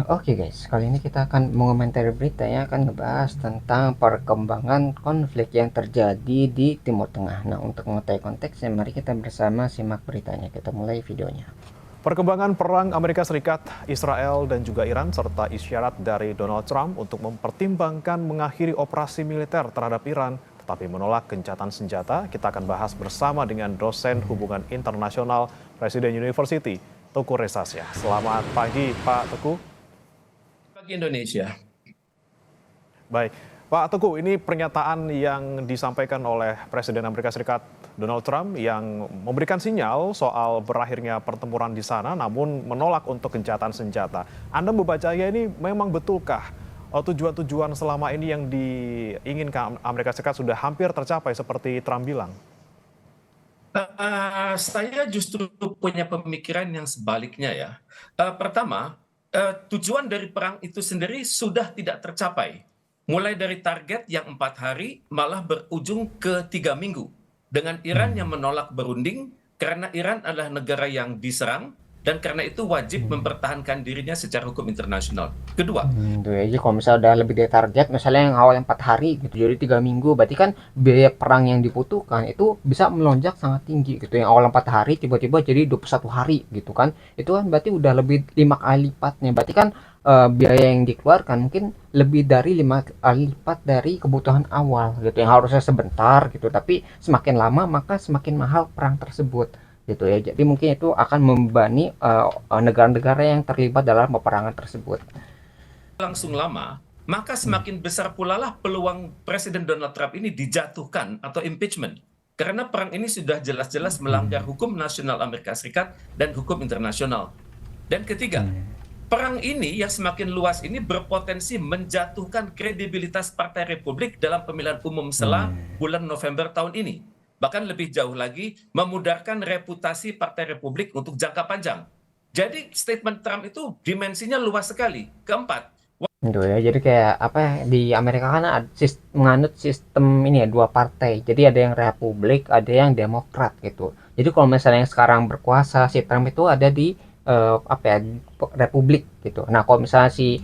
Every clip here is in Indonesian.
Oke guys, kali ini kita akan mengomentari berita yang akan ngebahas tentang perkembangan konflik yang terjadi di Timur Tengah. Nah, untuk mengetahui konteksnya, mari kita bersama simak beritanya. Kita mulai videonya. Perkembangan perang Amerika Serikat, Israel, dan juga Iran, serta isyarat dari Donald Trump untuk mempertimbangkan mengakhiri operasi militer terhadap Iran, tetapi menolak gencatan senjata, kita akan bahas bersama dengan dosen hubungan internasional Presiden University, Teguh Resasya. Selamat pagi, Pak Teguh. Bagi Indonesia. Baik, Pak Teguh, ini pernyataan yang disampaikan oleh Presiden Amerika Serikat Donald Trump yang memberikan sinyal soal berakhirnya pertempuran di sana, namun menolak untuk gencatan senjata. Anda membacanya ini memang betulkah tujuan-tujuan selama ini yang diinginkan Amerika Serikat sudah hampir tercapai seperti Trump bilang? Saya justru punya pemikiran yang sebaliknya ya. Pertama, tujuan dari perang itu sendiri sudah tidak tercapai. Mulai dari target yang 4 hari malah berujung ke 3 minggu. Dengan Iran yang menolak berunding karena Iran adalah negara yang diserang dan karena itu wajib mempertahankan dirinya secara hukum internasional. Kedua, Tuh ya, jadi kalau misalnya udah lebih dari target, misalnya yang awal 4 hari gitu, jadi 3 minggu, berarti kan biaya perang yang dibutuhkan itu bisa melonjak sangat tinggi gitu. Yang awal 4 hari tiba-tiba jadi 21 hari gitu kan. Itu kan berarti udah lebih 5 kali lipatnya. Berarti kan biaya yang dikeluarkan mungkin lebih dari 5 kali lipat dari kebutuhan awal gitu. Yang harusnya sebentar gitu, tapi semakin lama maka semakin mahal perang tersebut gitu ya. Jadi mungkin itu akan membebani negara-negara yang terlibat dalam peperangan tersebut. langsung lama, maka semakin besar pula lah peluang Presiden Donald Trump ini dijatuhkan atau impeachment. Karena perang ini sudah jelas-jelas melanggar hukum nasional Amerika Serikat dan hukum internasional. Dan ketiga, perang ini yang semakin luas ini berpotensi menjatuhkan kredibilitas Partai Republik dalam pemilihan umum setelah bulan November tahun ini. Bahkan lebih jauh lagi, memudarkan reputasi Partai Republik untuk jangka panjang. Jadi statement Trump itu dimensinya luas sekali. Keempat, Gitu ya, jadi kayak apa ya, di Amerika kan menganut sistem ini ya, dua partai. Jadi ada yang Republik, ada yang Demokrat gitu. Jadi kalau misalnya yang sekarang berkuasa si Trump itu ada di apa ya, Republik gitu. Nah kalau misalnya si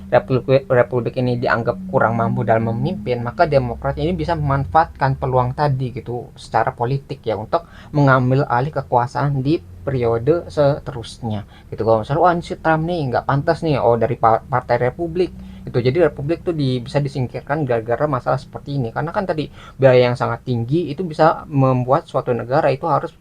Republik ini dianggap kurang mampu dalam memimpin, maka Demokrat ini bisa memanfaatkan peluang tadi gitu secara politik ya untuk mengambil alih kekuasaan di periode seterusnya gitu. Kalau misalnya wah si Trump nih nggak pantas nih, oh dari Partai Republik itu, jadi Republik tuh bisa disingkirkan gara-gara masalah seperti ini, karena kan tadi biaya yang sangat tinggi itu bisa membuat suatu negara itu harus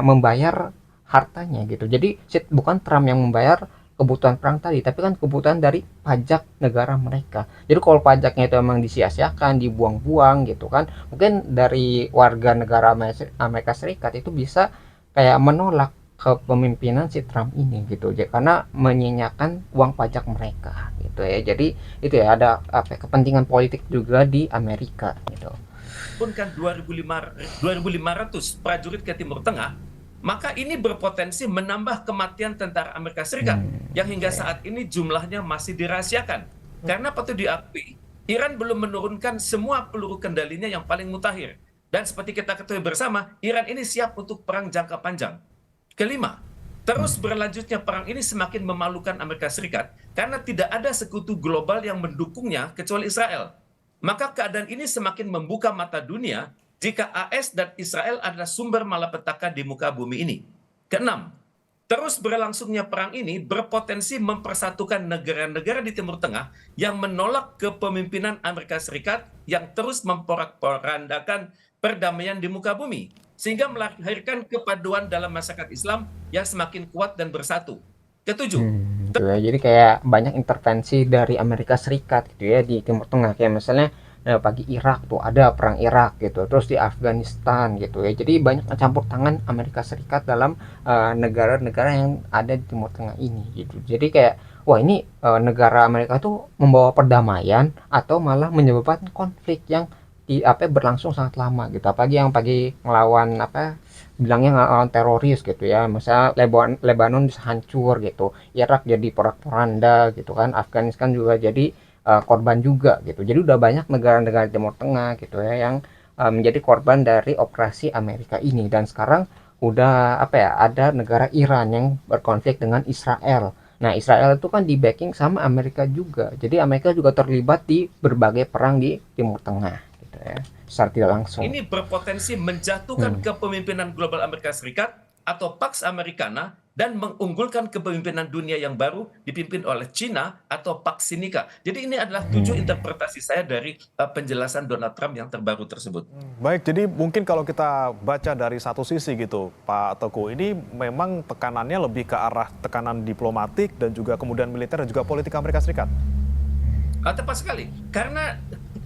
membayar hartanya gitu. Jadi bukan Trump yang membayar kebutuhan perang tadi, tapi kan kebutuhan dari pajak negara mereka. Jadi kalau pajaknya itu emang disia-siakan, dibuang-buang gitu kan, mungkin dari warga negara Amerika Serikat itu bisa kayak menolak kepemimpinan si Trump ini gitu aja, karena menyenyakan uang pajak mereka gitu ya. Jadi itu ya, ada apa kepentingan politik juga di Amerika gitu. turunkan 2.500 prajurit ke Timur Tengah, maka ini berpotensi menambah kematian tentara Amerika Serikat yang hingga Kayak saat ini jumlahnya masih dirahasiakan. Karena patut diakui, Iran belum menurunkan semua peluru kendalinya yang paling mutakhir. Dan seperti kita ketahui bersama, Iran ini siap untuk perang jangka panjang. Kelima, terus berlanjutnya perang ini semakin memalukan Amerika Serikat karena tidak ada sekutu global yang mendukungnya kecuali Israel. Maka keadaan ini semakin membuka mata dunia jika AS dan Israel adalah sumber malapetaka di muka bumi ini. Keenam, terus berlangsungnya perang ini berpotensi mempersatukan negara-negara di Timur Tengah yang menolak kepemimpinan Amerika Serikat yang terus memporak-porandakan perdamaian di muka bumi, sehingga melahirkan kepaduan dalam masyarakat Islam yang semakin kuat dan bersatu. Ketujuh, gitu ya. Jadi kayak banyak intervensi dari Amerika Serikat gitu ya di Timur Tengah, kayak misalnya bagi Irak tuh ada perang Irak gitu, terus di Afghanistan gitu ya. Jadi banyak campur tangan Amerika Serikat dalam negara-negara yang ada di Timur Tengah ini gitu. Jadi kayak wah ini negara Amerika tuh membawa perdamaian atau malah menyebabkan konflik yang berlangsung sangat lama gitu. Apalagi yang pagi ngelawan bilangnya ngelawan teroris gitu ya, misalnya Lebanon bisa hancur gitu, Irak jadi porak-poranda gitu kan, Afghanistan juga jadi korban juga gitu. Jadi udah banyak negara-negara Timur Tengah gitu ya yang menjadi korban dari operasi Amerika ini. Dan sekarang udah ada negara Iran yang berkonflik dengan Israel Nah, Israel itu kan di backing sama Amerika juga. Jadi Amerika juga terlibat di berbagai perang di Timur Tengah gitu ya, secara tidak langsung. Ini berpotensi menjatuhkan Hmm. kepemimpinan global Amerika Serikat atau Pax Americana dan mengunggulkan kepemimpinan dunia yang baru dipimpin oleh China atau Pax Sinica. Jadi ini adalah 7 interpretasi saya dari penjelasan Donald Trump yang terbaru tersebut. Baik, jadi mungkin kalau kita baca dari satu sisi gitu, Pak Teguh, ini memang tekanannya lebih ke arah tekanan diplomatik dan juga kemudian militer dan juga politik Amerika Serikat. Tepat sekali, karena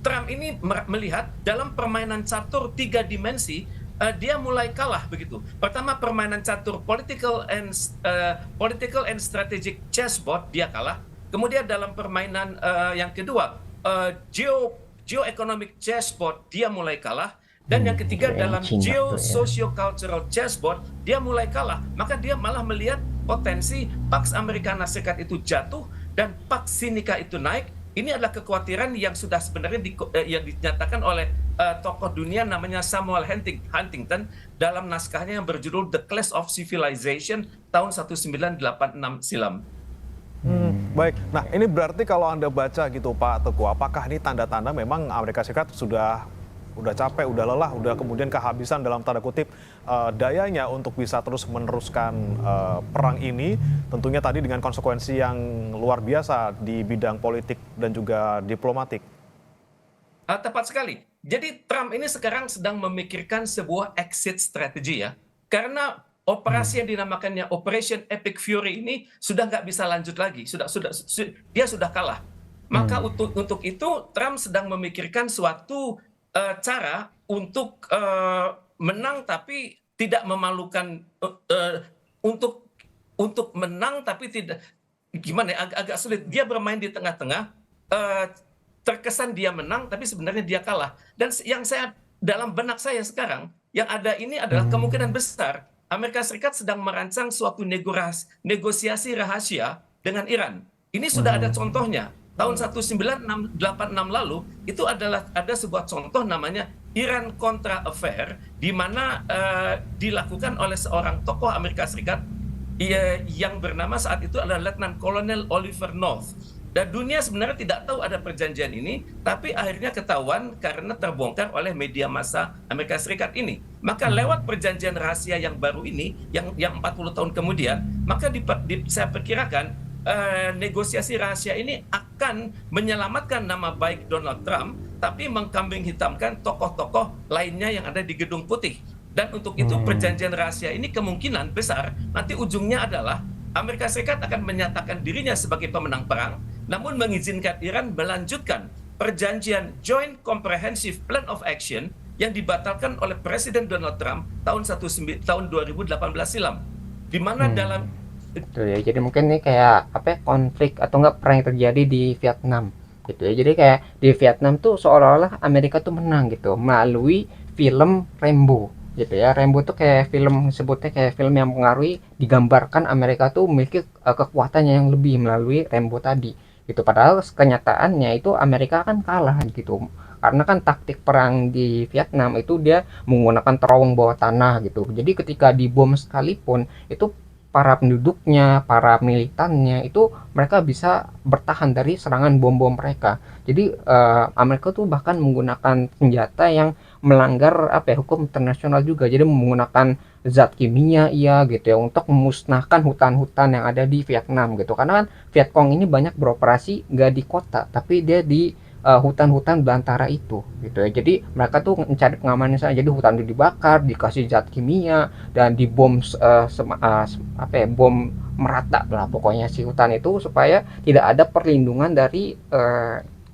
Trump ini melihat dalam permainan catur 3 dimensi, dia mulai kalah begitu. Pertama permainan catur political and strategic chessboard dia kalah. Kemudian dalam permainan yang kedua geoeconomic chessboard dia mulai kalah. Dan yang ketiga dalam geo-socio-cultural chessboard dia mulai kalah. Maka dia malah melihat potensi Pax Americana Serikat itu jatuh dan Pax Sinica itu naik. Ini adalah kekhawatiran yang sudah sebenarnya yang dinyatakan oleh tokoh dunia namanya Samuel Huntington dalam naskahnya yang berjudul The Clash of Civilization tahun 1986 silam. Baik, nah ini berarti kalau Anda baca gitu Pak Teguh, apakah ini tanda-tanda memang Amerika Serikat sudah capek, udah lelah, udah kemudian kehabisan dalam tanda kutip dayanya untuk bisa terus meneruskan perang ini, tentunya tadi dengan konsekuensi yang luar biasa di bidang politik dan juga diplomatik. Tepat sekali. Jadi Trump ini sekarang sedang memikirkan sebuah exit strategy ya. Karena operasi yang dinamakannya Operation Epic Fury ini sudah nggak bisa lanjut lagi. Dia sudah kalah. Maka untuk itu Trump sedang memikirkan suatu cara untuk menang tapi tidak memalukan, untuk menang tapi tidak, gimana ya, agak sulit. Dia bermain di tengah-tengah, terkesan dia menang tapi sebenarnya dia kalah. Dan yang saya dalam benak saya sekarang yang ada ini adalah kemungkinan besar Amerika Serikat sedang merancang suatu negosiasi rahasia dengan Iran. Ini sudah ada contohnya. Tahun 1986 lalu itu ada sebuah contoh namanya Iran Contra Affair, di mana dilakukan oleh seorang tokoh Amerika Serikat yang bernama saat itu adalah Letnan Kolonel Oliver North. Dan dunia sebenarnya tidak tahu ada perjanjian ini, tapi akhirnya ketahuan karena terbongkar oleh media massa Amerika Serikat ini. Maka lewat perjanjian rahasia yang baru ini, yang 40 tahun kemudian, maka saya perkirakan negosiasi rahasia ini akan menyelamatkan nama baik Donald Trump, tapi mengkambing hitamkan tokoh-tokoh lainnya yang ada di Gedung Putih. Dan untuk itu perjanjian rahasia ini kemungkinan besar nanti ujungnya adalah Amerika Serikat akan menyatakan dirinya sebagai pemenang perang, namun mengizinkan Iran melanjutkan perjanjian Joint Comprehensive Plan of Action yang dibatalkan oleh Presiden Donald Trump tahun 2018 silam. Di mana dalam Gitu ya. Jadi mungkin ini kayak apa ya, konflik atau enggak perang yang terjadi di Vietnam gitu ya. Jadi kayak di Vietnam tuh seolah-olah Amerika tuh menang gitu melalui film Rambo gitu ya. Rambo tuh kayak film, sebutnya kayak film yang mengaruhi, digambarkan Amerika tuh memiliki kekuatannya yang lebih melalui Rambo tadi gitu. Padahal kenyataannya itu Amerika kan kalah gitu. Karena kan taktik perang di Vietnam itu dia menggunakan terowong bawah tanah gitu. Jadi ketika dibom sekalipun itu para penduduknya, para militannya itu mereka bisa bertahan dari serangan bom-bom mereka. Jadi Amerika tuh bahkan menggunakan senjata yang melanggar apa ya, hukum internasional juga. Jadi menggunakan zat kimia iya gitu ya untuk memusnahkan hutan-hutan yang ada di Vietnam gitu. Karena kan Vietcong ini banyak beroperasi gak di kota, tapi dia di hutan-hutan belantara itu gitu ya. Jadi mereka tuh mencari pengamanan saja. Jadi hutan itu dibakar, dikasih zat kimia dan dibom apa ya, bom merata lah pokoknya si hutan itu supaya tidak ada perlindungan dari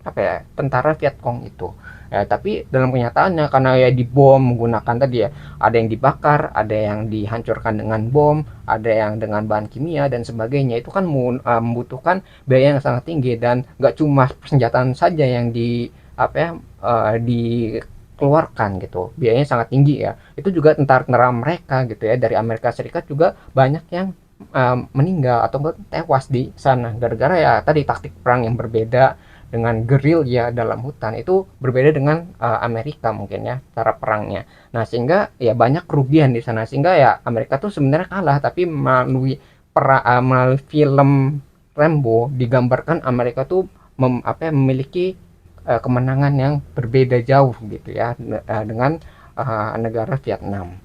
apa ya, tentara Vietcong itu. Tapi dalam kenyataannya karena ya dibom menggunakan tadi ya, ada yang dibakar, ada yang dihancurkan dengan bom, ada yang dengan bahan kimia dan sebagainya. Itu kan membutuhkan biaya yang sangat tinggi dan nggak cuma persenjataan saja yang di apa ya, dikeluarkan gitu. Biayanya sangat tinggi ya. Itu juga tentara-tentara mereka gitu ya dari Amerika Serikat juga banyak yang meninggal atau tewas di sana gara-gara ya tadi taktik perang yang berbeda dengan gerilya dalam hutan itu berbeda dengan Amerika mungkin ya cara perangnya. Nah sehingga ya banyak kerugian di sana sehingga ya Amerika tuh sebenarnya kalah tapi melalui melalui film Rambo digambarkan Amerika tuh memiliki kemenangan yang berbeda jauh gitu ya dengan negara Vietnam.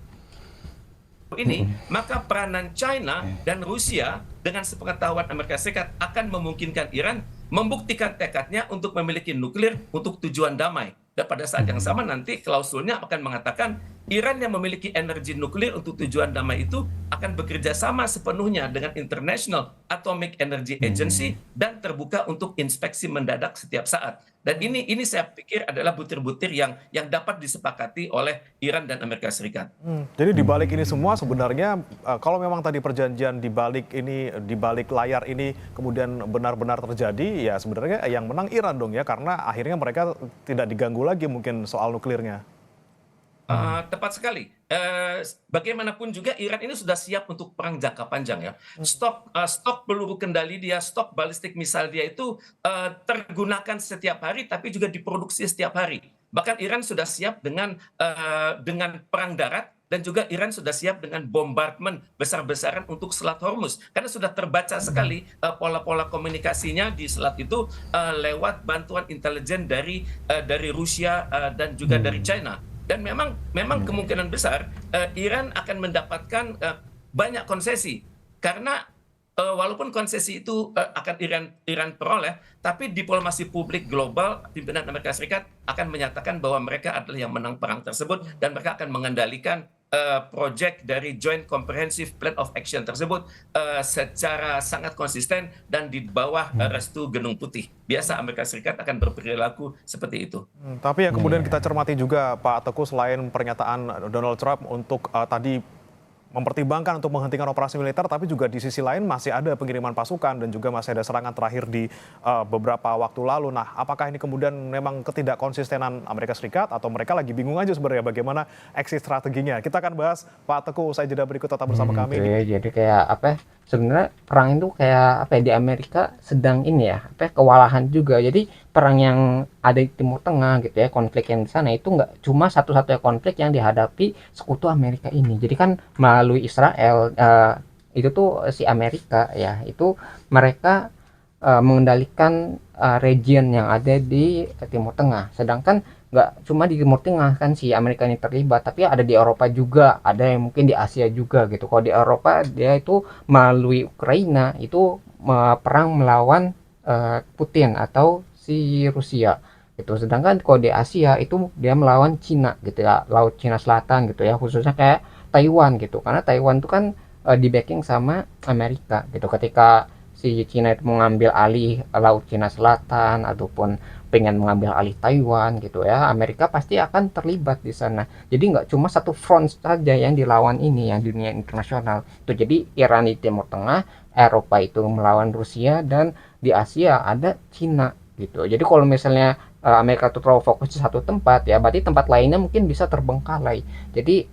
Ini, maka peranan China dan Rusia dengan sepengetahuan Amerika Serikat akan memungkinkan Iran membuktikan tekadnya untuk memiliki nuklir untuk tujuan damai. Dan pada saat yang sama nanti klausulnya akan mengatakan Iran yang memiliki energi nuklir untuk tujuan damai itu akan bekerja sama sepenuhnya dengan International Atomic Energy Agency dan terbuka untuk inspeksi mendadak setiap saat. Dan ini saya pikir adalah butir-butir yang dapat disepakati oleh Iran dan Amerika Serikat. Jadi di balik ini semua sebenarnya kalau memang tadi perjanjian di balik ini, di balik layar ini kemudian benar-benar terjadi, ya sebenarnya yang menang Iran dong ya, karena akhirnya mereka tidak diganggu lagi mungkin soal nuklirnya. Tepat sekali. Bagaimanapun juga Iran ini sudah siap untuk perang jangka panjang ya. Stok peluru kendali dia, stok balistik misal dia itu tergunakan setiap hari, tapi juga diproduksi setiap hari. Bahkan Iran sudah siap dengan perang darat, dan juga Iran sudah siap dengan bombardment besar-besaran untuk Selat Hormuz. Karena sudah terbaca sekali pola-pola komunikasinya di selat itu lewat bantuan intelijen dari Rusia dan juga dari China. Dan memang kemungkinan besar Iran akan mendapatkan banyak konsesi karena walaupun konsesi itu akan Iran peroleh, tapi diplomasi publik global pimpinan Amerika Serikat akan menyatakan bahwa mereka adalah yang menang perang tersebut dan mereka akan mengendalikan proyek dari Joint Comprehensive Plan of Action tersebut secara sangat konsisten dan di bawah restu Gedung Putih. Biasa Amerika Serikat akan berperilaku seperti itu. Tapi yang kemudian kita cermati juga Pak Teguh, selain pernyataan Donald Trump untuk tadi mempertimbangkan untuk menghentikan operasi militer, tapi juga di sisi lain masih ada pengiriman pasukan dan juga masih ada serangan terakhir di beberapa waktu lalu. Nah, apakah ini kemudian memang ketidakkonsistenan Amerika Serikat atau mereka lagi bingung aja sebenarnya bagaimana exit strateginya? Kita akan bahas Pak Teguh usai jeda berikut, tetap bersama kami. Jadi kayak sebenarnya perang itu kayak di Amerika sedang ini ya kewalahan juga. Jadi perang yang ada di Timur Tengah gitu ya, konflik yang di sana itu nggak cuma satu-satunya konflik yang dihadapi sekutu Amerika ini. Jadi kan melalui Israel itu tuh si Amerika ya itu mereka mengendalikan region yang ada di Timur Tengah. Sedangkan nggak cuma di Timur Tengah kan si Amerika ini terlibat, tapi ada di Eropa juga, ada yang mungkin di Asia juga gitu. Kalau di Eropa dia itu melalui Ukraina itu perang melawan Putin atau si Rusia gitu. Sedangkan kalau di Asia itu dia melawan Cina gitu ya, Laut Cina Selatan gitu ya, khususnya kayak Taiwan gitu. Karena Taiwan itu kan di backing sama Amerika gitu. Ketika si Cina itu mengambil alih Laut Cina Selatan ataupun pengen mengambil alih Taiwan gitu ya, Amerika pasti akan terlibat di sana. Jadi nggak cuma satu front saja yang dilawan ini, yang dunia internasional itu. Jadi Iran di Timur Tengah, Eropa itu melawan Rusia, dan di Asia ada Cina gitu. Jadi kalau misalnya Amerika itu terlalu fokus di satu tempat ya, berarti tempat lainnya mungkin bisa terbengkalai. Jadi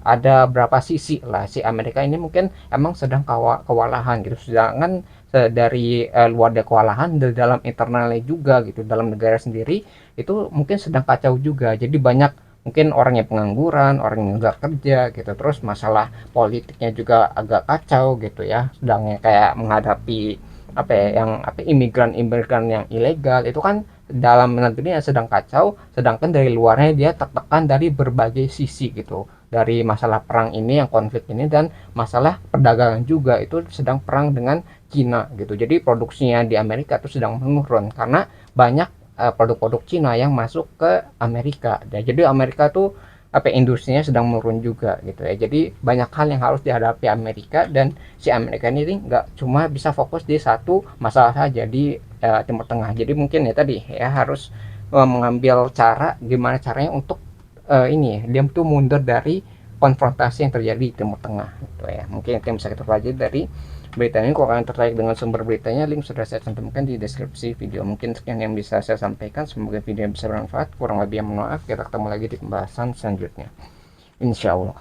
ada berapa sisi lah si Amerika ini mungkin emang sedang kewalahan gitu. Sedangkan dari luar dari kewalahan dari dalam internalnya juga gitu, dalam negara sendiri itu mungkin sedang kacau juga. Jadi banyak mungkin orang yang pengangguran, orang yang nggak kerja gitu, terus masalah politiknya juga agak kacau gitu ya, sedangnya kayak menghadapi imigran yang ilegal itu kan dalam negerinya sedang kacau, sedangkan dari luarnya dia tertekan dari berbagai sisi gitu, dari masalah perang ini, yang konflik ini, dan masalah perdagangan juga itu sedang perang dengan Cina gitu. Jadi produksinya di Amerika itu sedang menurun karena banyak produk-produk Cina yang masuk ke Amerika. Dan jadi Amerika tuh industrinya sedang menurun juga gitu ya. Jadi banyak hal yang harus dihadapi Amerika, dan si Amerika ini nggak cuma bisa fokus di satu masalah saja di Timur Tengah. Jadi mungkin ya tadi ya harus mengambil cara gimana caranya untuk dia tuh mundur dari konfrontasi yang terjadi di Timur Tengah gitu ya. Mungkin itu yang bisa kita pelajari dari berita ini. Kalau kalian tertarik dengan sumber beritanya, link sudah saya cantumkan di deskripsi video. Mungkin sekian yang bisa saya sampaikan, semoga video bisa bermanfaat. Kurang lebih yang mohon maaf, kita ketemu lagi di pembahasan selanjutnya, insya Allah.